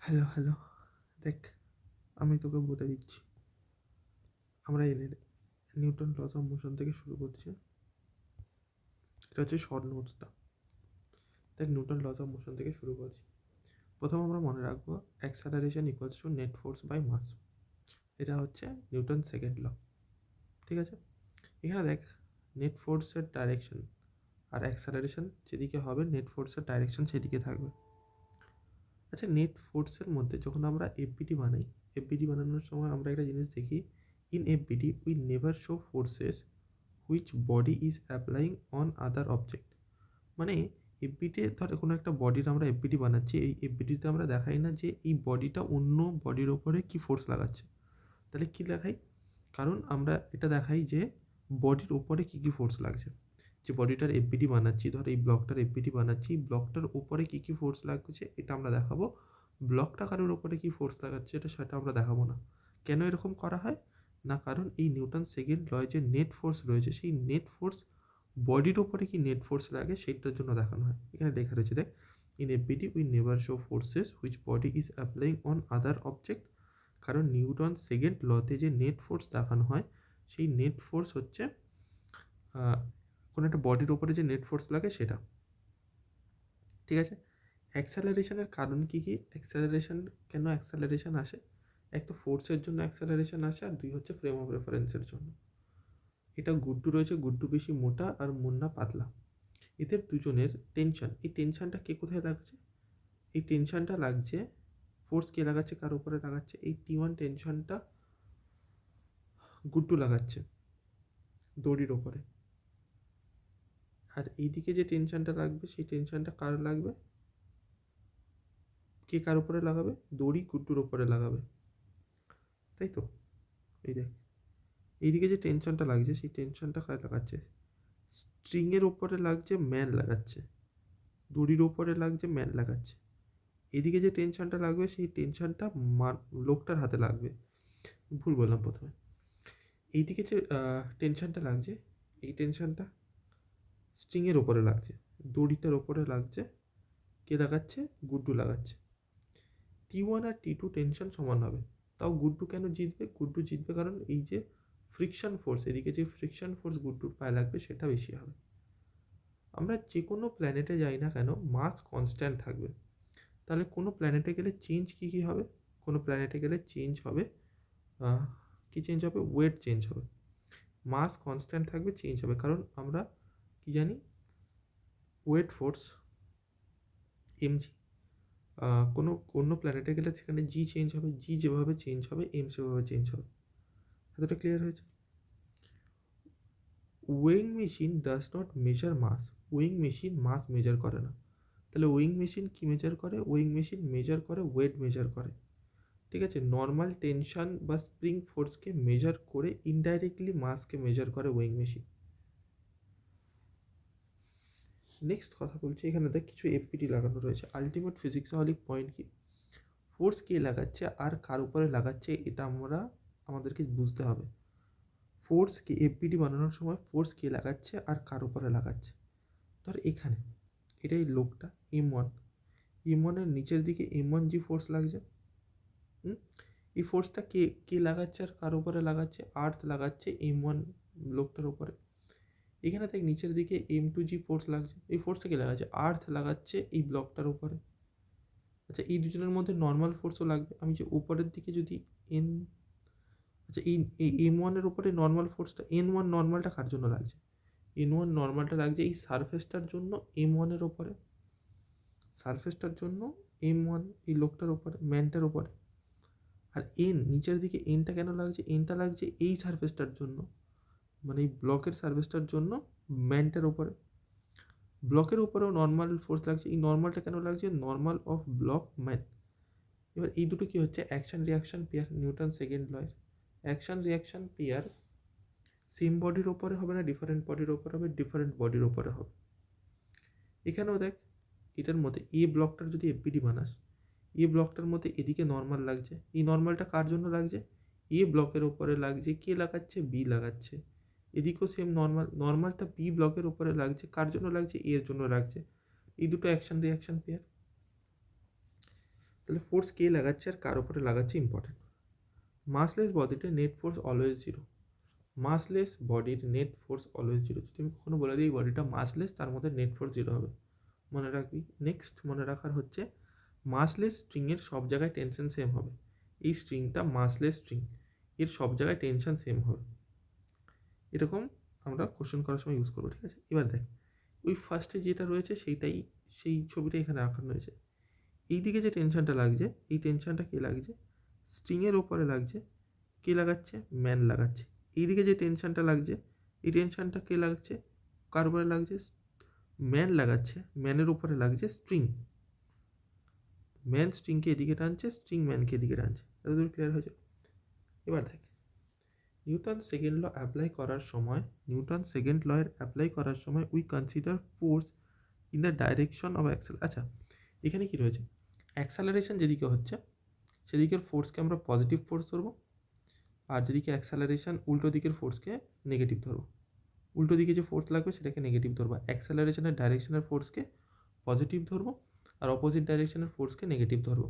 Hello, hello. দেখ, আমি তোকে বলে দিচ্ছি। আমরা নিউটন লস অফ মোশন থেকে শুরু করছি। এটা হচ্ছে শর্ট নোটসটা। দেখ, নিউটন লস অফ মোশন থেকে শুরু করছি। প্রথম আমরা মনে রাখবো acceleration equals to net force by mass. এটা হচ্ছে নিউটন সেকেন্ড ল। ঠিক আছে? এখানে দেখ, নেট ফোর্সের ডাইরেকশন আর অ্যাক্সেলারেশন যেদিকে হবে নেট ফোর্সের ডাইরেকশন সেদিকে থাকবে। আচ্ছা, নেট ফোর্সের মধ্যে যখন আমরা এফবিডি বানাই, এফবিডি বানানোর সময় আমরা একটা জিনিস দেখি, in FBD we never show forces which body is applying on other object. মানে এফবিডি ধর কোনো একটা বডির আমরা এফবিডি বানাচ্ছি, এই এফবিডিতে আমরা দেখাই না যে এই বডিটা অন্য বডির ওপরে কী ফোর্স লাগাচ্ছে। তাহলে কী দেখাই? কারণ আমরা এটা দেখাই যে বডির ওপরে কী কী ফোর্স লাগছে। যে বডিটার এফবিডি বানাচ্ছি, ধর এই ব্লকটার এফবিডি বানাচ্ছি, ব্লকটার ওপরে কী কী ফোর্স লাগছে এটা আমরা দেখাবো। ব্লকটা কারোর ওপরে কী ফোর্স লাগাচ্ছে সেটা আমরা দেখাবো না। কেন এরকম করা হয়? না, কারণ এই নিউটন সেকেন্ড লয় যে নেট ফোর্স রয়েছে, সেই নেট ফোর্স বডির ওপরে কি নেট ফোর্স লাগে সেইটার জন্য দেখানো হয়। এখানে লেখা রয়েছে, দেখ, in FBD we never show forces which body is applying on other object. কারণ নিউটন সেকেন্ড লতে যে নেট ফোর্স দেখানো হয়, সেই নেট ফোর্স হচ্ছে কোনো একটা বডির ওপরে যে নেট ফোর্স লাগে সেটা। ঠিক আছে? অ্যাক্সেলারেশনের কারণ কী কী? কেন অ্যাক্সেলারেশন আসে? এক তো ফোর্সের জন্য অ্যাক্সেলারেশন আসে, আর দুই হচ্ছে ফ্রেম অফ রেফারেন্সের জন্য। এটা গুড্ডু রয়েছে, গুড্ডু বেশি মোটা আর মুন্না পাতলা। এদের দুজনের টেনশন, এই টেনশনটা কে কোথায় লাগছে? এই টেনশনটা লাগছে, ফোর্স কে লাগাচ্ছে, কার উপরে লাগাচ্ছে? এই T1 টেনশনটা গুড্ডু লাগাচ্ছে দড়ির ওপরে। আর এইদিকে যে টেনশনটা লাগবে, সেই টেনশনটা কার লাগবে? কে কার উপরে লাগাবে? দড়ি গুড্ডুর ওপরে লাগাবে, তাই তো? এই দেখ, এইদিকে যে টেনশনটা লাগছে, সেই টেনশনটা কার লাগাচ্ছে? স্ট্রিংয়ের ওপরে লাগছে, ম্যান লাগাচ্ছে। দড়ির ওপরে লাগছে, ম্যান লাগাচ্ছে। এদিকে যে টেনশনটা লাগবে, সেই টেনশনটা লোকটার হাতে লাগবে। ভুল বললাম প্রথমে। এইদিকে যে টেনশনটা লাগছে, এই টেনশনটা স্ট্রিংয়ের ওপরে লাগছে, দড়িটার ওপরে লাগছে। কে লাগাচ্ছে? গুড্ডু লাগাচ্ছে। T1 আর T2 টেনশন সমান হবে। তাও গুড্ডু কেন জিতবে? গুড্ডু জিতবে কারণ এই যে ফ্রিকশন ফোর্স, এদিকে যে ফ্রিকশন ফোর্স গুড্ডুর পায়ে লাগবে সেটা বেশি হবে। আমরা যে কোনো প্ল্যানেটে যাই না কেন, মাস কনস্ট্যান্ট থাকবে। তাহলে কোনো প্ল্যানেটে গেলে চেঞ্জ কী হবে? কোনো প্ল্যানেটে গেলে চেঞ্জ হবে, কী চেঞ্জ হবে? ওয়েট চেঞ্জ হবে। মাস কনস্ট্যান্ট থাকবে, চেঞ্জ হবে কারণ আমরা কি জানি? Weight force mg। কোনো অন্য প্ল্যানেটে গেলে সেখানে জি চেঞ্জ হবে, জি যেভাবে চেঞ্জ হবে এম সেভাবে চেঞ্জ হবে। এতটা ক্লিয়ার হয়েছে? Weighing machine does not measure mass. Weighing machine mass measure করে না। তাহলে ওয়েইং মেশিন কী মেজার করে? ওয়েইং মেশিন মেজার করে ওয়েট মেজার করে। ঠিক আছে? নর্মাল টেনশন বা স্প্রিং ফোর্সকে মেজার করে ইনডাইরেক্টলি মাসকে মেজার করে ওয়েইং মেশিন। নেক্সট কথা বলছি, এখানে দেখ কিছু এফপিটি লাগানো রয়েছে। আলটিমেট ফিজিক্সহলিক পয়েন্ট কি? ফোর্স কে লাগাচ্ছে আর কার উপরে লাগাচ্ছে এটা আমাদেরকে বুঝতে হবে। ফোর্স কে এফপিটি বানানোর সময় ফোর্স কে লাগাচ্ছে আর কার উপরে লাগাচ্ছে। ধর এখানে এটাই লোকটা M1 এর নিচের দিকে M1G ফোর্স লাগছে। এই ফোর্সটা কে লাগাচ্ছে আর কার উপরে লাগাচ্ছে? আর্থ লাগাচ্ছে M1 লোকটার উপরে। এখানে দেখ নিচের দিকে M2G ফোর্স লাগছে, এই ফোর্সটা কে লাগাচ্ছে? আর্থ লাগাচ্ছে এই ব্লকটার উপরে। আচ্ছা, এই দুজনের মধ্যে নর্মাল ফোর্সও লাগবে। আমি যে উপরের দিকে যদি আচ্ছা, এই M1-এর উপরে নর্মাল ফোর্সটা, N1 নর্মালটা কার জন্য লাগছে? N1 নর্মালটা লাগছে এই সারফেসটার জন্য M1-এর ওপরে। সারফেসটার জন্য M1 এই লোকটার উপরে, ম্যানটার উপরে। আর নিচের দিকে এনটা কেন লাগছে? এনটা লাগছে এই সারফেসটার জন্য, মানে এই ব্লকের সারফেসটার জন্য, ম্যানটার উপরে। ব্লকের উপরেও নর্মাল ফোর্স লাগছে। এই নর্মালটা কেন লাগছে? Normal of block man. এবার এই দুটো কী হচ্ছে? Action reaction pair, Newton second লয়ের। অ্যাকশন রিয়াকশন পেয়ার সেম বডির ওপরে হবে না, ডিফারেন্ট বডির ওপরে হবে, ডিফারেন্ট বডির ওপরে হবে। এখানেও দেখ, এটার মধ্যে এ ব্লকটার যদি এফবিডি বানাস, এ ব্লকটার মধ্যে এদিকে নর্মাল লাগছে। এই নর্মালটা কার জন্য লাগছে? এ ব্লকের ওপরে লাগছে। কে লাগাচ্ছে? বি লাগাচ্ছে। এদিকেও সেম নর্মালটা বি ব্লকের ওপরে লাগছে। কার জন্য লাগছে? এর জন্য লাগছে। এই দুটো অ্যাকশন রিয়াকশন পেয়ার। তাহলে ফোর্স কে লাগাচ্ছে আর কার উপরে লাগাচ্ছে ইম্পর্টেন্ট। মাসলেস বডিতে নেট ফোর্স অলওয়েজ জিরো। মাসলেস বডির নেট ফোর্স অলওয়েজ জিরো। যদি আমি কখনো বলে দিই এই বডিটা মাসলেস, তার মধ্যে নেট ফোর্স জিরো হবে, মনে রাখবি। নেক্সট মনে রাখার হচ্ছে মাসলেস স্ট্রিংয়ের সব জায়গায় টেনশন সেম হবে। এই স্ট্রিংটা মাসলেস স্ট্রিং, এর সব জায়গায় টেনশন সেম হবে। এরকম আমরা কোশ্চেন করার সময় ইউজ করবো, ঠিক আছে। এবার দেখ, ওই ফার্স্টে যেটা রয়েছে সেইটাই, সেই ছবিটা এখানে রাখানো হয়েছে। এই দিকে যে টেনশনটা লাগছে, এই টেনশনটা কে লাগছে? স্ট্রিংয়ের ওপরে লাগছে। কে লাগাচ্ছে? ম্যান লাগাচ্ছে। এইদিকে যে টেনশনটা লাগছে, এই টেনশনটা কে লাগছে? কার উপরে লাগছে? ম্যান লাগাচ্ছে। ম্যানের উপরে লাগছে স্ট্রিং। ম্যান স্ট্রিংকে এদিকে টানছে, স্ট্রিং ম্যানকে এদিকে টানছে। এতদূর ক্লিয়ার হয়েছে? এবার দেখ, নিউটন সেকেন্ড ল অ্যাপ্লাই করার সময়, নিউটন সেকেন্ড ল এর অ্যাপ্লাই করার সময় we consider force in the direction of আচ্ছা, এখানে কি রয়েছে? অ্যাক্সেলারেশন যেদিকে হচ্ছে সেদিকের ফোর্সকে আমরা পজিটিভ ফোর্স ধরবো, আর যেদিকে অ্যাক্সেলারেশন উল্টো দিকের ফোর্সকে নেগেটিভ ধরবো। উল্টো দিকে যে ফোর্স লাগবে সেটাকে নেগেটিভ ধরবো। অ্যাক্সেলারেশনের ডাইরেকশনের ফোর্সকে পজিটিভ ধরবো, আর অপোজিট ডাইরেকশনের ফোর্সকে নেগেটিভ ধরবো।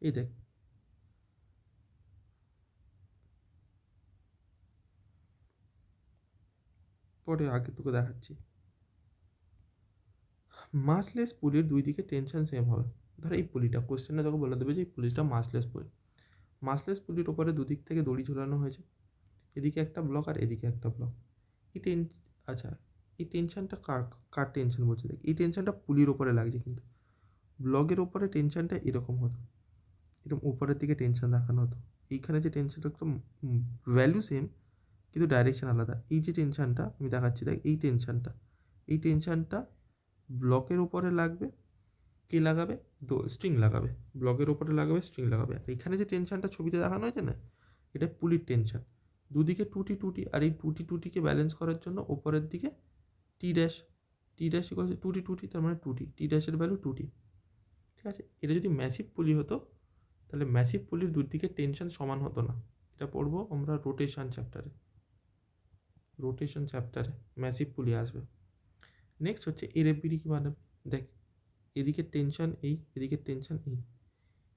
এই দেখ, পরে আগে তোকে দেখাচ্ছি। মাসলেস পুলির দুই দিকে টেনশন সেম হবে। ধর এই পুলিটা, কোশ্চেনটা তোকে বলে দেবে যে এই পুলিটা মাসলেস পুলি। মাসলেস পুলির ওপরে দুদিক থেকে দড়ি ঝুলানো হয়েছে, এদিকে একটা ব্লক আর এদিকে একটা ব্লক। এই আচ্ছা, এই টেনশনটা কার কার টেনশন বলছে? দেখ, এই টেনশনটা পুলির ওপরে লাগছে, কিন্তু ব্লকের ওপরে টেনশনটা এরকম হতো, এরকম উপরের দিকে টেনশন দেখানো হতো। এইখানে যে টেনশনটা একদম ভ্যালু সেম, কিন্তু ডাইরেকশন আলাদা। এই যে টেনশনটা আমি দেখাচ্ছি, দেখ এই টেনশনটা ব্লকের উপরে লাগবে, কে লাগাবে? স্ট্রিং লাগাবে। ব্লকের উপরে লাগাবে, স্ট্রিং লাগাবে। আর এখানে যে টেনশনটা ছবিতে দেখানো হয়েছে না, এটা পুলির টেনশন। দুদিকে টুটি টুটি, আর এই টুটি টুটিকে ব্যালেন্স করার জন্য ওপরের দিকে টি ড্যাশ ইকুয়াল টুটি টুটি, তার মানে টুটি, টি ড্যাশের ভ্যালু টুটি, ঠিক আছে। এটা যদি ম্যাসিভ পুলি হতো তাহলে ম্যাসিভ পুলির দুদিকে টেনশন সমান হতো না। এটা পড়বো আমরা রোটেশন চ্যাপ্টারে ম্যাসিভ পুলি আসবে। নেক্সট হচ্ছে এর এফবিডি কী বানাবে? দেখ, এদিকে টেনশন এই, এদিকে টেনশন এই।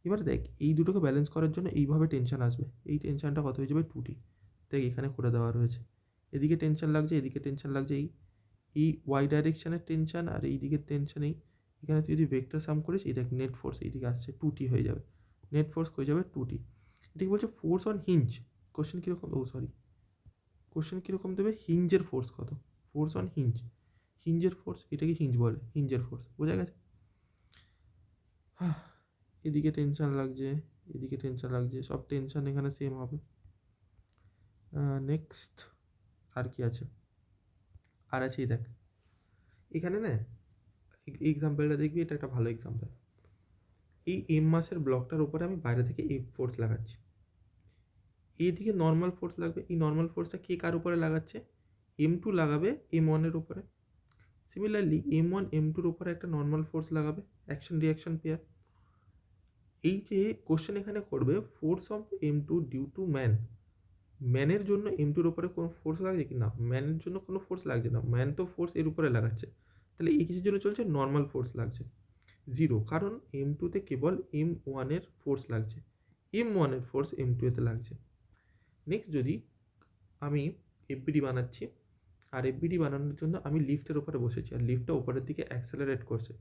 এবার দেখ, এই দুটোকে ব্যালেন্স করার জন্য এইভাবে টেনশন আসবে। এই টেনশনটা কত হয়ে যাবে? টুটি। দেখ এখানে করে দেওয়া রয়েছে, এদিকে টেনশন লাগছে, এদিকে টেনশন লাগছে। এই ওয়াই ডাইরেকশানের টেনশন আর এই দিকের টেনশন এই। এখানে তুই যদি ভেক্টর সাম করিস, এই দেখ নেট ফোর্স এইদিকে আসছে, টুটি হয়ে যাবে। নেট ফোর্স হয়ে যাবে টুটি। এটাকে বলছে ফোর্স অন হিঞ্জ। কোশ্চেন কীরকম? কোশ্চেন কীরকম দেবে? হিঞ্জের ফোর্স কত? ফোর্স অন হিঞ্জের ফোর্স, এটাকে হিঞ্জ বলে, হিঞ্জের ফোর্স। বোঝা গেছে? এদিকে টেনশন লাগছে, এদিকে টেনশন লাগছে, সব টেনশন এখানে সেম হবে। নেক্সট আর কি আছে? আর আছে এই দেখ, এখানে না এক্সাম্পলটা দেখবি, এটা একটা ভালো এক্সাম্পল। এই এম মাসের ব্লকটার উপরে আমি বাইরে থেকে এফ ফোর্স লাগাচ্ছি। এইদিকে নর্মাল ফোর্স লাগবে, এই নর্মাল ফোর্সটা কে কার উপরে লাগাচ্ছে? M2 লাগাবে M1-এর উপরে। সিমিলারলি M1 M2-র উপরে একটা নর্মাল ফোর্স লাগাবে, অ্যাকশন রিয়াকশন পেয়ার। এই যে কোশ্চেন এখানে করবে force of M2 due to ম্যানের জন্য M2-র উপরে কোনো ফোর্স লাগছে কি না? ম্যানের জন্য কোনো ফোর্স লাগছে না, ম্যান তো ফোর্স এর উপরে লাগাচ্ছে। তাহলে এই কিছুর জন্য চলছে নর্মাল ফোর্স লাগছে 0, কারণ M2-তে কেবল M1-এর ফোর্স লাগছে, M1-এর ফোর্স M2-তে লাগছে। নেক্সট যদি আমি এফবিডি বানাচ্ছি, আর এফবিডি বানানোর জন্য আমি লিফটের ওপরে বসেছি, আর লিফটটা উপরের দিকে অ্যাক্সেলারেট করছে,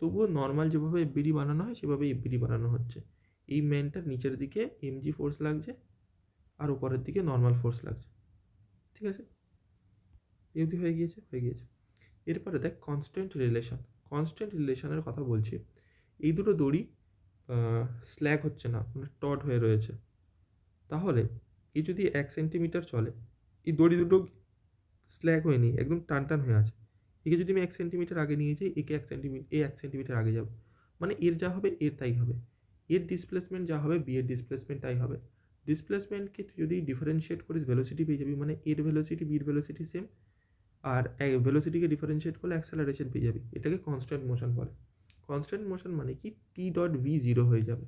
তবুও নর্মাল যেভাবে এফবিডি বানানো হয় সেভাবেই এফবিডি বানানো হচ্ছে। এই ম্যানটার নিচের দিকে এমজি ফোর্স লাগছে, আর উপরের দিকে নর্মাল ফোর্স লাগছে, ঠিক আছে। এমজি হয়ে গিয়েছে। এরপরে দেখ কনস্ট্যান্ট রিলেশনের কথা বলছি। এই দুটো দড়ি স্ল্যাগ হচ্ছে না, মানে টট হয়ে রয়েছে। তাহলে এই যদি 1 সেন্টিমিটার চলে, এই দড়ি দুটো স্ল্যাগ হয়ে নেই, একদম টান হয়ে আছে। একে যদি আমি 1 সেন্টিমিটার আগে নিয়ে যাই, একে 1 সেন্টিমিটার আগে যাবে, মানে এর যা হবে এর তাই হবে। এর ডিসপ্লেসমেন্ট যা হবে বি এর ডিসপ্লেসমেন্ট তাই হবে। ডিসপ্লেসমেন্টকে তুই যদি ডিফারেন্সিয়েট করিস ভেলোসিটি পেয়ে যাবি, মানে এর ভেলোসিটি বির ভেলোসিটি সেম, আর ভেলোসিটিকে ডিফারেন্সিয়েট করলে অ্যাক্সেলারেশন পেয়ে যাবি। এটাকে কনস্ট্যান্ট মোশন বলে। কনস্ট্যান্ট মোশন মানে কি? টি ডট ভি 0 হয়ে যাবে,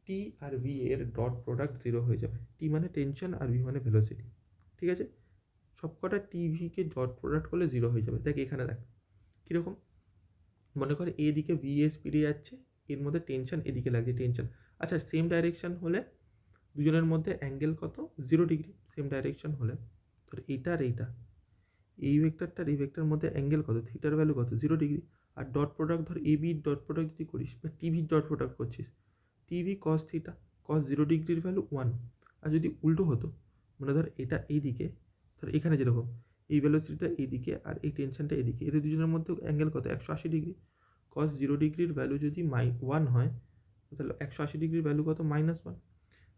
টি আর ভি এর ডট প্রোডাক্ট 0 হয়ে যাবে। টি মানে টেনশন আর ভি মানে ভেলোসিটি, ঠিক আছে। সবকটা টিভিকে ডট প্রোডাক্ট করলে 0 হয়ে যাবে। দেখ এখানে দেখ কীরকম, মনে কর এদিকে ভি এ স্পিডে যাচ্ছে, এর মধ্যে টেনশন এদিকে লাগছে টেনশন। আচ্ছা সেম ডাইরেকশন হলে দুজনের মধ্যে অ্যাঙ্গেল কত 0 ডিগ্রি সেম ডাইরেকশন হলে। ধর এইটা আর এইটা এই ভেক্টরটার এই ভেক্টরের মধ্যে অ্যাঙ্গেল কত থিটার ভ্যালু কত 0 ডিগ্রি। আর ডট প্রোডাক্ট ধর এ বির ডট প্রোডাক্ট যদি করিস বা টিভির ডট প্রোডাক্ট করছিস টিভি কস থিটা কস 0 ডিগ্রির ভ্যালু 1। আর যদি উল্টো হতো মানে ধর এটা এই দিকে ধর এখানে যেরকম এই ভ্যালোসিটিটা এইদিকে আর এই টেনশনটা এদিকে এদের দুজনের মধ্যে অ্যাঙ্গেল কত 180 ডিগ্রি। কস 0 ডিগ্রির ভ্যালু যদি 1 হয় তাহলে 180 ডিগ্রির ভ্যালু কত -1।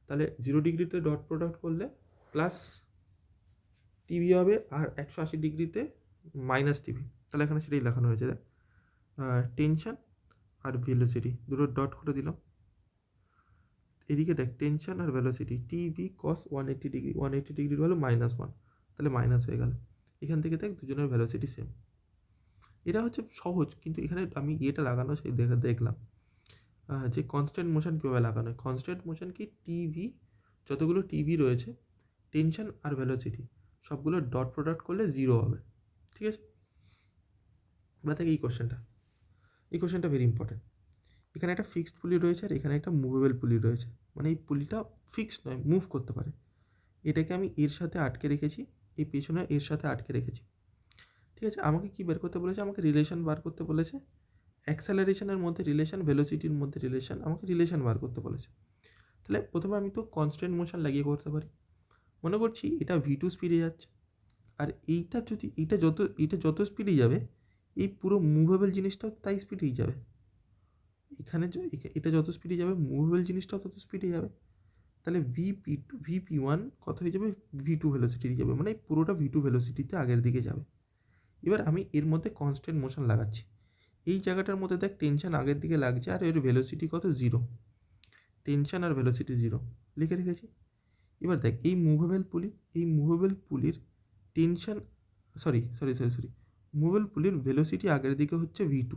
তাহলে 0 ডিগ্রিতে ডট প্রোডাক্ট করলে প্লাস টিভি হবে আর 180 ডিগ্রিতে মাইনাস টিভি। তাহলে এখানে সেটাই লেখানো হয়েছে দেখ টেনশন আর ভেলোসিটি দুটো ডট করে দিলাম। এদিকে দেখ টেনশন আর ভেলোসিটি টিভি কস 180 ডিগ্রি 180 ডিগ্রির ভ্যালু -1 তাহলে মাইনাস হয়ে গেল। এখান থেকে দেখ দুজনের ভেলোসিটি সেম। এটা হচ্ছে সহজ কিন্তু এখানে আমি এটা লাগানো সেই দেখলাম যে কনস্ট্যান্ট মোশন কীভাবে লাগানো হয়। কনস্ট্যান্ট মোশন কি টিভি যতগুলো টিভি রয়েছে টেনশন আর ভেলোসিটি সবগুলো ডট প্রোডাক্ট করলে 0 হবে। ঠিক আছে বা দেখ এই কোশ্চেনটা ভেরি ইম্পর্টেন্ট। এখানে একটা ফিক্সড পুলি রয়েছে আর এখানে একটা মুভেবল পুলি রয়েছে মানে এই পুলিটা ফিক্সড নয় মুভ করতে পারে। এটাকে আমি এর সাথে আটকে রেখেছি এই পেছনে এর সাথে আটকে রেখেছি। ঠিক আছে আমাকে কি বের করতে বলেছে আমাকে রিলেশন বার করতে বলেছে অ্যাক্সেলারেশনের মধ্যে রিলেশন ভেলোসিটির মধ্যে রিলেশন আমাকে রিলেশন বার করতে বলেছে। তাহলে প্রথমে আমি তো কনস্ট্যান্ট মোশন লাগিয়ে করতে পারি। মনে করছি এটা v2 স্পিডে যাচ্ছে আর এইটা যত স্পিডে যাবে এই পুরো মুভেবল জিনিসটাও তাই স্পিডেই যাবে। এখানে এটা যত স্পিডে যাবে মুভেবল জিনিসটাও তত স্পিডে যাবে। তাহলে vp1 কত হয়ে যাবে v2 ভেলোসিটি দিয়ে যাবে মানে পুরোটা v2 ভেলোসিটিতে আগের দিকে যাবে। এবার আমি এর মধ্যে কনস্ট্যান্ট মোশন লাগাচ্ছি এই জায়গাটার মধ্যে দেখ টেনশন আগের দিকে লাগছে আর এর ভেলোসিটি কত 0 টেনশন আর ভেলোসিটি 0 লিখে রেখেছি। এবার দেখ এই মুভেবল পুলির টেনশন সরি মুভেবল পুলির ভেলোসিটি আগের দিকে হচ্ছে v2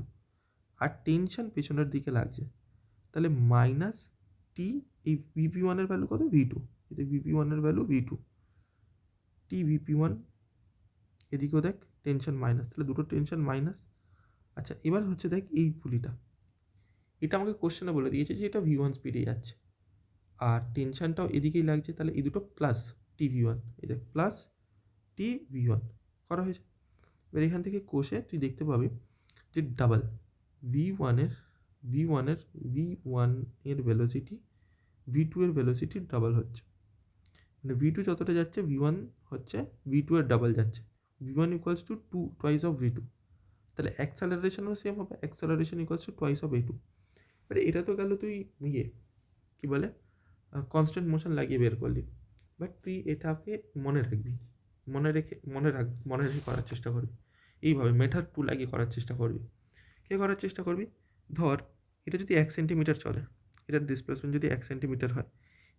আর টেনশন পেছনের দিকে লাগছে তাহলে মাইনাস টি এই vp1 এর ভ্যালু কত v2 এতে vp1 এর ভ্যালু v2 টি vp1 এদিকেও দেখ টেনশন মাইনাস তাহলে দুটো টেনশন মাইনাস। আচ্ছা এবার হচ্ছে দেখ এই পুলিটা এটা আমাকে কোশ্চেনে বলে দিয়েছে যে এটা v1 স্পিডে যাচ্ছে আর টেনশনটাও এদিকেই লাগছে তাহলে এই দুটো প্লাস টি v1 এই দেখ প্লাস টি v1 করা হয়েছে। এবার এখান থেকে কোষে তুই দেখতে পাবি যে ডাবল v1 এর ভেলোসিটি v2 এর ভেলোসিটির ডাবল হচ্ছে মানে v2 যতটা যাচ্ছে v1 হচ্ছে v2 এর ডাবল যাচ্ছে v1 equals to 2 twice of v2 তাহলে অ্যাক্সেলারেশনও সেম হবে acceleration equals two twice of a2। এবারে এটা তো গেল তুই কী বলে কনস্ট্যান্ট মোশন লাগিয়ে বের করলি বাট তুই এটাকে মনে রেখে করার চেষ্টা করবি এইভাবে মেথড 2 লাগিয়ে করার চেষ্টা করবি। করার চেষ্টা করবি ধর এটা যদি 1 সেন্টিমিটার চলে এটার ডিসপ্লেসমেন্ট যদি 1 সেন্টিমিটার হয়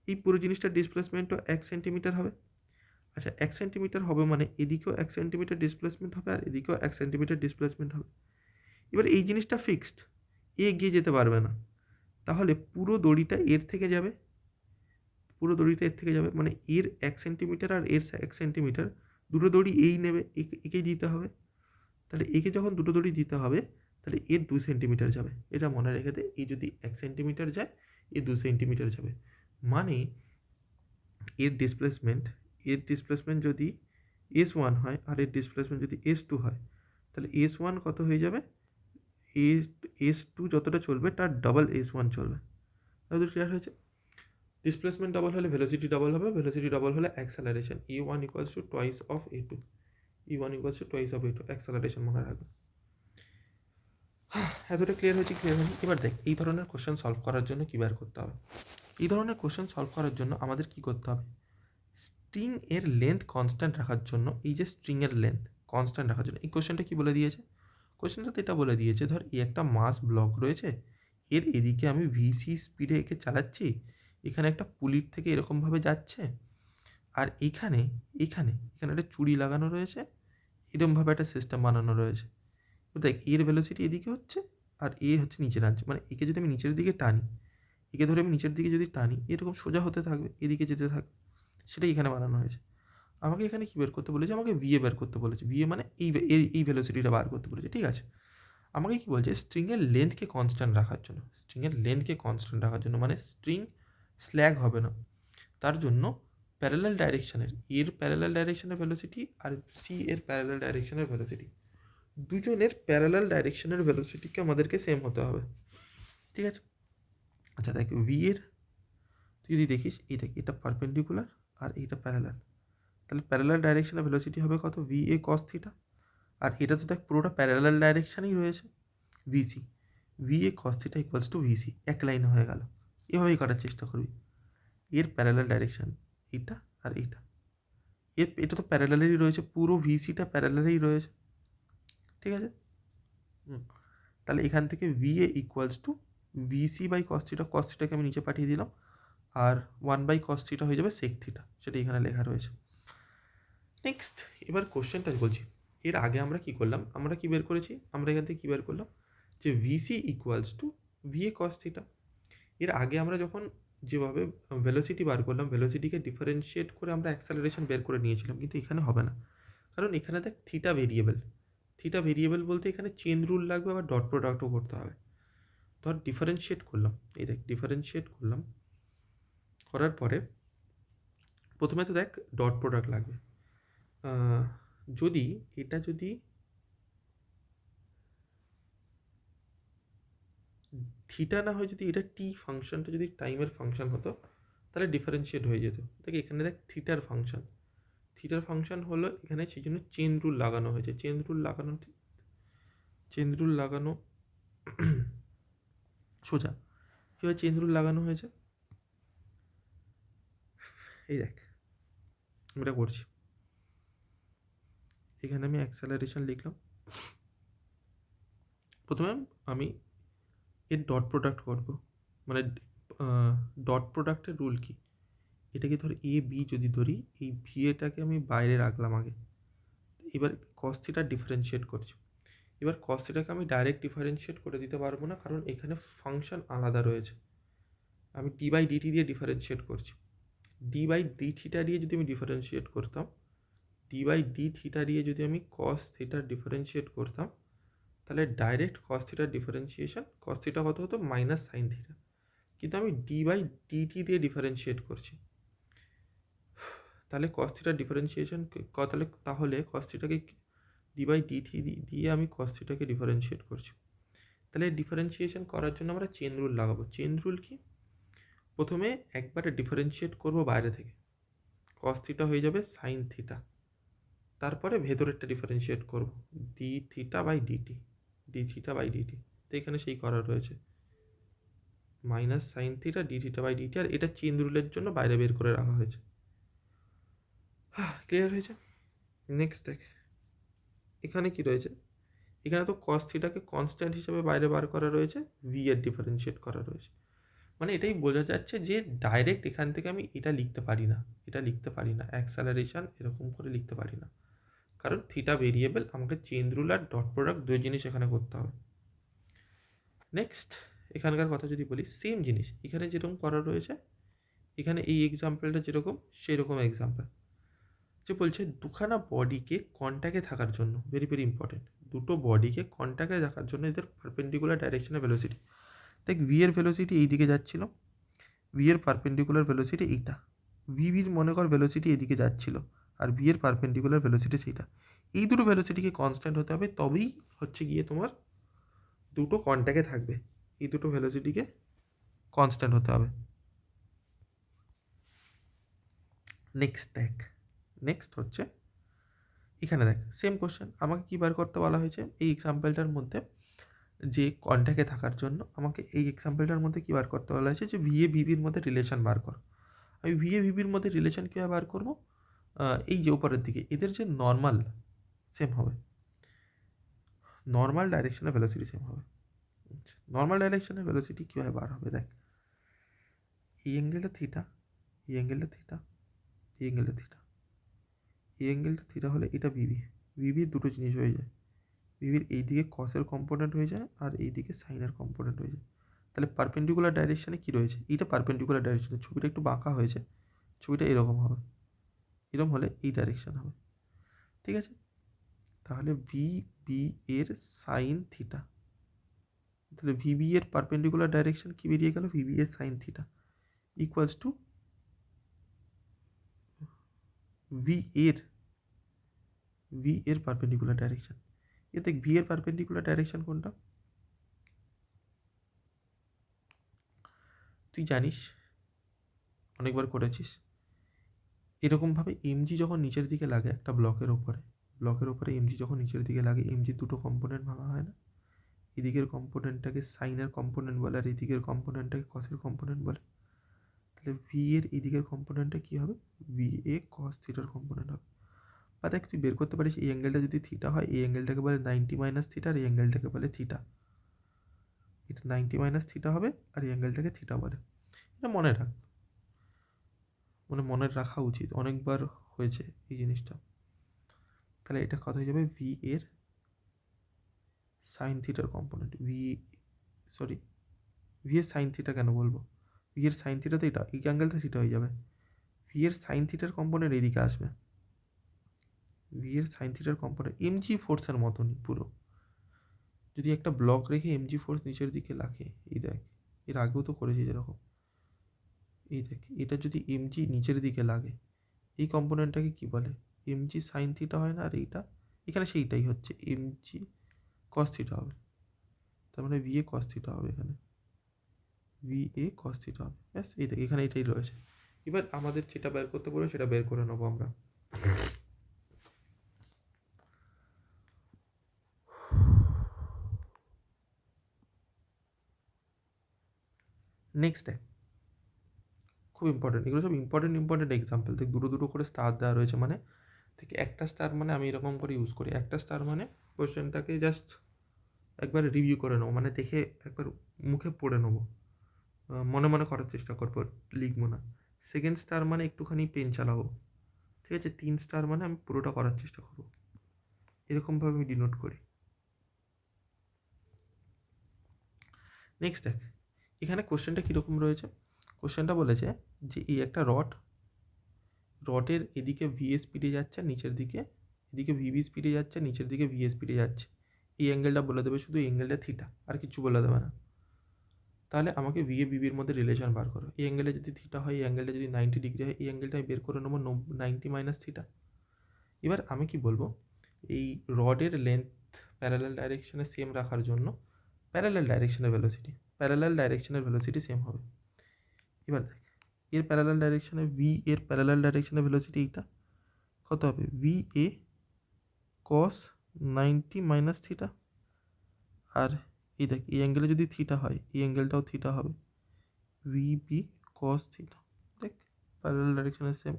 এই পুরো জিনিসটার ডিসপ্লেসমেন্টও 1 সেন্টিমিটার হবে। আচ্ছা 1 সেন্টিমিটার হবে মানে এদিকেও 1 সেন্টিমিটার ডিসপ্লেসমেন্ট হবে আর এদিকেও 1 সেন্টিমিটার ডিসপ্লেসমেন্ট হবে। এবার এই জিনিসটা ফিক্সড এগিয়ে যেতে পারবে না তাহলে পুরো দড়িটা এর থেকে যাবে মানে এর 1 সেন্টিমিটার আর এর 1 সেন্টিমিটার দুটো দড়ি এই নেবে একেই দিতে হবে। তাহলে একে যখন দুটো দড়ি দিতে হবে তাহলে এর 2 সেন্টিমিটার যাবে এটা মনে রেখে দে। এই যদি 1 সেন্টিমিটার যায় এর 2 সেন্টিমিটার যাবে মানে এর ডিসপ্লেসমেন্ট যদি s1 হয় আর এর ডিসপ্লেসমেন্ট যদি s2 হয় তাহলে s1 কত হয়ে যাবে s2 যতটা চলবে তার ডাবল s1 চলবে। তাহলে ক্লিয়ার হয়েছে। ডিসপ্লেসমেন্ট ডাবল হলে ভেলোসিটি ডাবল হবে ভেলোসিটি ডাবল হলে acceleration e1 equals to twice of a2 acceleration মনে রাখবে। এতটা ক্লিয়ার হয়েছে। এবার দেখ এই ধরনের কোশ্চেন সলভ করার জন্য কী বের করতে হবে। এই ধরনের কোশ্চেন সলভ করার জন্য আমাদের কি করতে হবে স্ট্রিং এর লেন্থ কনস্ট্যান্ট রাখার জন্য এই যে স্ট্রিংয়ের লেন্থ কনস্ট্যান্ট রাখার জন্য এই কোশ্চেনটা কি বলে দিয়েছে কোশ্চেনটাতে এটা বলে দিয়েছে ধর এই একটা মাস ব্লক রয়েছে এর এদিকে আমি ভিসি স্পিডে একে চালাচ্ছি এখানে একটা পুলির থেকে এরকমভাবে যাচ্ছে আর এখানে একটা চুড়ি লাগানো রয়েছে এরকমভাবে একটা সিস্টেম বানানো রয়েছে। দেখ এর ভেলোসিটি এদিকে হচ্ছে আর এ হচ্ছে নিচে নামছে মানে একে যদি আমি নিচের দিকে টানি একে ধরে আমি নিচের দিকে যদি টানি এরকম সোজা হতে থাকবে এদিকে যেতে থাকবে সেটাই এখানে বানানো হয়েছে। আমাকে এখানে কী বের করতে বলেছে আমাকে ভিএ বের করতে বলেছে ভিএ মানে এই ভেলোসিটিটা বার করতে বলেছে। ঠিক আছে আমাকে কি বলছে, স্ট্রিংয়ের লেন্থকে কনস্ট্যান্ট রাখার জন্য, মানে স্ট্রিং স্ল্যাগ হবে না, তার জন্য প্যারালাল ডাইরেকশানের, এর প্যারালাল ডাইরেকশানের ভেলোসিটি আর সি এর প্যারালাল ডাইরেকশানের ভেলোসিটি, দুজনের প্যারালাল ডাইরেকশানের ভেলোসিটিকে আমাদেরকে সেম হতে হবে। ঠিক আছে, আচ্ছা দেখ ভি এর তুই যদি দেখিস, এই দেখ এটা পারপেন্ডিকুলার আর এইটা প্যারালাল, তাহলে প্যারালাল ডাইরেকশানের ভেলোসিটি হবে কত, ভি এ কস থিটা। আর এটা তো দেখ পুরোটা প্যারালাল ডাইরেকশানেই রয়েছে, VC, V A cos theta equals to VC, এক লাইনে হয়ে গেল। এভাবেই করার চেষ্টা করবি। এর প্যারালাল ডাইরেকশান এইটা আর এইটা, এটা তো প্যারালালেরই রয়েছে, পুরো ভিসিটা প্যারালালেই রয়েছে। ঠিক আছে, তাহলে এখান থেকে V A equals to VC by cos theta, cos থিটাকে আমি নিচে পাঠিয়ে দিলাম, আর 1/cos থিটা হয়ে যাবে sec থিটা, সেটা এখানে লেখা রয়েছে। নেক্সট, এবার কোশ্চেনটা বলছি, এর আগে আমরা কি করলাম, আমরা কি বের করেছি, আমরা এখান থেকে কী বের করলাম যে VC equals to V A cos theta. এর আগে আমরা যখন যেভাবে ভেলোসিটি বার করলাম, ভেলোসিটিকে ডিফারেন্সিয়েট করে আমরা অ্যাক্সেলারেশন বের করে নিয়েছিলাম, কিন্তু এখানে হবে না, কারণ এখানে দেখ থিটা ভেরিয়েবল বলতে এখানে চেন রুল লাগবে, আবার ডট প্রোডাক্টও করতে হবে। ধর ডিফারেন্সিয়েট করলাম, এই দেখ ডিফারেন্সিয়েট করলাম, করার পরে প্রথমে তো দেখ ডট প্রোডাক্ট লাগবে, যদি এটা যদি থিটা না হয়, যদি এটা টি ফাংশনটা যদি টাইমের ফাংশন হতো, তাহলে ডিফারেন্সিয়েট হয়ে যেত। দেখ এখানে দেখ থিটার ফাংশন হলো এখানে, সেই জন্য চেন রুল লাগানো হয়েছে, চেন রুল লাগানো সোজা। কীভাবে চেন রুল লাগানো হয়েছে, এই দেখ আমরা করছি, এখানে আমি অ্যাক্সেলারেশন লিখলাম, প্রথমে আমি এর ডট প্রোডাক্ট করব, মানে ডট প্রোডাক্টের রুল কি, এটাকে ধর এ বি যদি ধরি, এই ভি এটাকে আমি বাইরে রাখলাম আগে, এবার কস থিটা ডিফারেন্সিয়েট করছি। এবার কস থিটাকে আমি ডাইরেক্ট ডিফারেন্সিয়েট করে দিতে পারবো না, কারণ এখানে ফাংশন আলাদা রয়েছে, আমি ডি বাই ডিটি দিয়ে ডিফারেন্সিয়েট করছি। ডি বাই ডি থিটা দিয়ে যদি আমি ডিফারেন্সিয়েট করতাম, যদি আমি কস থিটার ডিফারেন্সিয়েট করতাম, তাহলে ডাইরেক্ট কস থিটার ডিফারেন্সিয়েশন, কস থিটা কত হতো মাইনাস সাইন থিটা, কিন্তু আমি ডি বাই ডিটি দিয়ে ডিফারেন্সিয়েট করছি, তাহলে কস থিটার ডিফারেন্সিয়েশন, তাহলে কস থিটাকে ডি বাই ডিটি দিয়ে আমি কস থিটাকে ডিফারেন্সিয়েট করছি। তাহলে ডিফারেন্সিয়েশন করার জন্য আমরা চেন রুল লাগাবো। চেন রুল কি, প্রথমে একবারে ডিফারেন্সিয়েট করব বাইরে থেকে, কস থিটা হয়ে যাবে সাইন থিটা, তারপরে ভেতরেরটা ডিফারেন্সিয়েট করব ডি থিটা বাই ডিটি, তো এখানে সেই করা রয়েছে minus sine theta D theta by DT, আর এটা চেন রুলের জন্য বাইরে বের করে রাখা হয়েছে। ক্লিয়ার হয়েছে? নেক্সট দেখ এখানে কি রয়েছে, এখানে তো কস থিটাকে কনস্ট্যান্ট হিসেবে বাইরে বার করা রয়েছে, ভি এর ডিফারেন্সিয়েট করা রয়েছে, মানে এটাই বোঝা যাচ্ছে যে ডাইরেক্ট এখান থেকে আমি এটা লিখতে পারি না, অ্যাক্সেলারেশন এরকম করে লিখতে পারি না, কারণ থিটা ভেরিয়েবল, আমাকে চেন রুল আর ডট প্রোডাক্ট দুই জিনিস এখানে করতে হবে। নেক্সট, এখানকার কথা যদি বলি, সেম জিনিস এখানে যেরকম করা রয়েছে, এখানে এই এক্সাম্পলটা যেরকম সেই রকম এক্সাম্পল, যে বলছে দুখানা বডিকে কন্ট্যাক্টে থাকার জন্য, ভেরি ভেরি ইম্পর্টেন্ট, দুটো বডিকে কন্ট্যাক্টে থাকার জন্য এদের পারপেন্ডিকুলার ডাইরেকশনের ভেলোসিটি, দেখ ভি এর ভেলোসিটি এই দিকে যাচ্ছিল, ভি এর পারপেন্ডিকুলার ভেলোসিটি এইটা, ভির মনে কর ভেলোসিটি এদিকে যাচ্ছিল, আর ভি এর পারপেন্ডিকুলার ভেলোসিটি সেইটা, এই দুটো ভেলোসিটিকে কনস্ট্যান্ট হতে হবে, তবেই হচ্ছে গিয়ে তোমার দুটো কন্ট্যাক্টে থাকবে, এই দুটো ভেলোসিটিকে কনস্ট্যান্ট হতে হবে। নেক্সট হচ্ছে এখানে দেখ সেম কোশ্চেন, আমাকে কী বার করতে বলা হয়েছে এই এক্সাম্পলটার মধ্যে, যে কন্ট্যাক্টে থাকার জন্য আমাকে এই এক্সাম্পলটার মধ্যে কী বার করতে বলা হয়েছে, যে ভিএ ভিবির মধ্যে রিলেশন বার কর। আমি ভিএ ভিবির মধ্যে রিলেশন কীভাবে বার করবো, এই যে উপরের দিকে এদের যে নর্মাল সেম হবে, নর্মাল ডাইরেকশনের ভেলোসিটি সেম হবে। নর্মাল ডাইরেকশনের ভেলোসিটি কীভাবে বার হবে, দেখ এই অ্যাঙ্গেলটা থিটা, এই অ্যাঙ্গেলটা থিটা, এই অ্যাঙ্গেলটা থিটা, এই অ্যাঙ্গেলটা থিটা হলে এটা ভিবির দুটো জিনিস হয়ে যায়, ভিবির এই দিকে কসের কম্পোনেন্ট হয়ে যায়, আর এই দিকে সাইনের কম্পোনেন্ট হয়ে যায়। তাহলে পারপেন্ডিকুলার ডাইরেকশানে কী রয়েছে, এইটা পারপেন্ডিকুলার ডাইরেকশানে, ছবিটা একটু বাঁকা হয়েছে, ছবিটা এরকম হবে, এরকম হলে এই ডাইরেকশান হবে। ঠিক আছে, তাহলে ভি বি এর সাইন থিটা তাহলে ভিবি এর পারপেন্ডিকুলার ডাইরেকশন কি বেরিয়ে গেল, ভিবি এর sine theta equals to V এর পারপেন্ডিকুলার ডাইরেকশন। এতে ভি এর পারপেন্ডিকুলার ডাইরেকশন কোনটা তুই জানিস, অনেকবার করেছিস। এরকমভাবে এমজি যখন নিচের দিকে লাগে একটা ব্লকের ওপরে এমজি যখন নিচের দিকে লাগে, এমজির দুটো কম্পোনেন্ট ভাঙা হয় না, এদিকের কম্পোনেন্টটাকে সাইনের কম্পোনেন্ট বলে আর এদিকের কম্পোনেন্টটাকে কসের কম্পোনেন্ট বলে। তাহলে ভি এর এদিকের কম্পোনেন্টটা কী হবে, ভি এ কস থিটার কম্পোনেন্ট হবে। বা দেখ তুই বের করতে পারিস এই অ্যাঙ্গেলটা যদি থিটা হয়, এই অ্যাঙ্গেলটাকে বলে 90 মাইনাস থিটা আর এই অ্যাঙ্গেলটাকে বলে থিটা। এটা 90 মাইনাস থিটা হবে আর এই অ্যাঙ্গেলটাকে থিটা বলে। এটা মনে রাখ, মানে মনে রাখা উচিত, অনেকবার হয়েছে এই জিনিসটা। তাহলে এটা কত হয়ে যাবে, ভি এর সাইন থিটার কম্পোনেন্ট, ভি এর সাইন থিটা কেন বলবো, ভি এর সাইন থিটা তো এটা, এই অ্যাঙ্গেলটা থিটা হয়ে যাবে। ভি এর সাইন থিটার কম্পোনেন্ট এইদিকে আসবে, ভি এর সাইন থিটার কম্পোনেন্ট এমজি ফোর্সের মতনই পুরো। যদি একটা ব্লক রেখে এমজি ফোর্স নিচের দিকে লাগে, এই দেখ এর আগেও তো করেছি যেরকম, এই দেখ এটা যদি এমজি নিচের দিকে লাগে, এই কম্পোনেন্টটাকে কি বলে, এমজি সাইন থিটা হয় না, আর এইটা এখানে সেইটাই হচ্ছে এমজি কস থিটা হবে। তার মানে ভি এ কস থিটা হবে, এখানে ভি এ কস থিটা হবে। ব্যাস এই দেখ এখানে এটাই রয়েছে। এবার আমাদের যেটা বের করতে বলবো সেটা বের করে নেবো আমরা। নেক্সট দেখ, খুব ইম্পর্টেন্ট, এগুলো সব ইম্পর্টেন্ট এক্সাম্পল। দেখ দুটো করে স্টার দেওয়া রয়েছে, মানে ঠিক একটা স্টার মানে আমি এরকম করে ইউজ করি, একটা স্টার মানে কোয়েশ্চেনটাকে জাস্ট একবার রিভিউ করে নেবো, মানে দেখে একবার মুখে পড়ে নেবো, মনে মনে করার চেষ্টা করবো, লিখবো না। সেকেন্ড স্টার মানে একটুখানি পেন চালাবো, ঠিক আছে। 3 স্টার মানে আমি পুরোটা করার চেষ্টা করবো, এরকমভাবে আমি ডিনোট করি। নেক্সট দেখ, এখানে কোশ্চেনটা কীরকম রয়েছে, কোশ্চেনটা বলেছে যে এই একটা রডের এদিকে ভি স্পিডে যাচ্ছে, নিচের দিকে এদিকে ভিবি স্পিডে যাচ্ছে, নিচের দিকে ভি স্পিডে যাচ্ছে। এই অ্যাঙ্গেলটা বলে দেবে, শুধু এই অ্যাঙ্গেলটা থিটা, আর কিছু বলে দেবে না। তাহলে আমাকে ভি এ বিবির মধ্যে রিলেশন বার করো। এই অ্যাঙ্গেলে যদি থিটা হয়, এই অ্যাঙ্গেলটা যদি 90 ডিগ্রি হয়, এই অ্যাঙ্গেলটা আমি বের করে নেবো 90 মাইনাস থিটা। এবার আমি কি বলবো, এই রডের লেন্থ প্যারালাল ডাইরেকশনে সেম রাখার জন্য প্যারালাল ডাইরেকশনের ভেলোসিটি সেম হবে। এবার দেখ এর প্যারালাল ডাইরেকশনে এর প্যারালাল ডাইরেকশনের ভেলোসিটি এইটা কত হবে, V A cos 90 minus theta. আর এই দেখ এই অ্যাঙ্গেলে যদি থিটা হয়, এই অ্যাঙ্গেলটাও থিটা হবে, ভি বি কস থিটা। দেখ প্যারালাল ডাইরেকশনে same,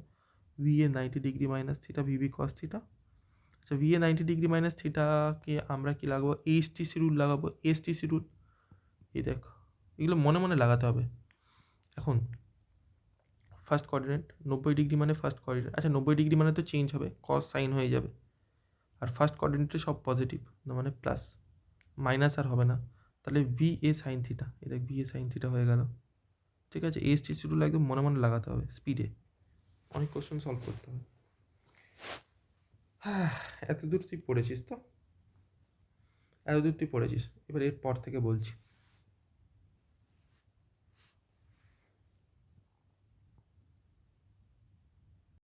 V A 90 degree minus theta, V B cos theta. আচ্ছা ভি এ 90 ডিগ্রি মাইনাস থিটাকে আমরা কি লাগাবো, এইচটিসি রুল লাগাবো, এসটিসি রুল। এই দেখো এগুলো মনে মনে লাগাতে হবে। এখন ফার্স্ট কোঅর্ডিনেট 90 ডিগ্রি মানে ফার্স্ট কোঅর্ডিনেট, আচ্ছা 90 ডিগ্রি মানে তো চেঞ্জ হবে, কস সাইন হয়ে যাবে, আর ফার্স্ট কোঅর্ডিনেটে সব পজিটিভ, না মানে প্লাস, মাইনাস আর হবে না। তাহলে ভি এ সাইন থিটা, এই দেখ ভি এ সাইন থিটা হয়ে গেল, ঠিক আছে। এসটিসি রুল একদম মনে মনে লাগাতে হবে, স্পিডে অনেক কোশ্চেন সলভ করতে হবে। হ্যাঁ এতদূর তুই পড়েছিস, এবার এর পর থেকে বলছি।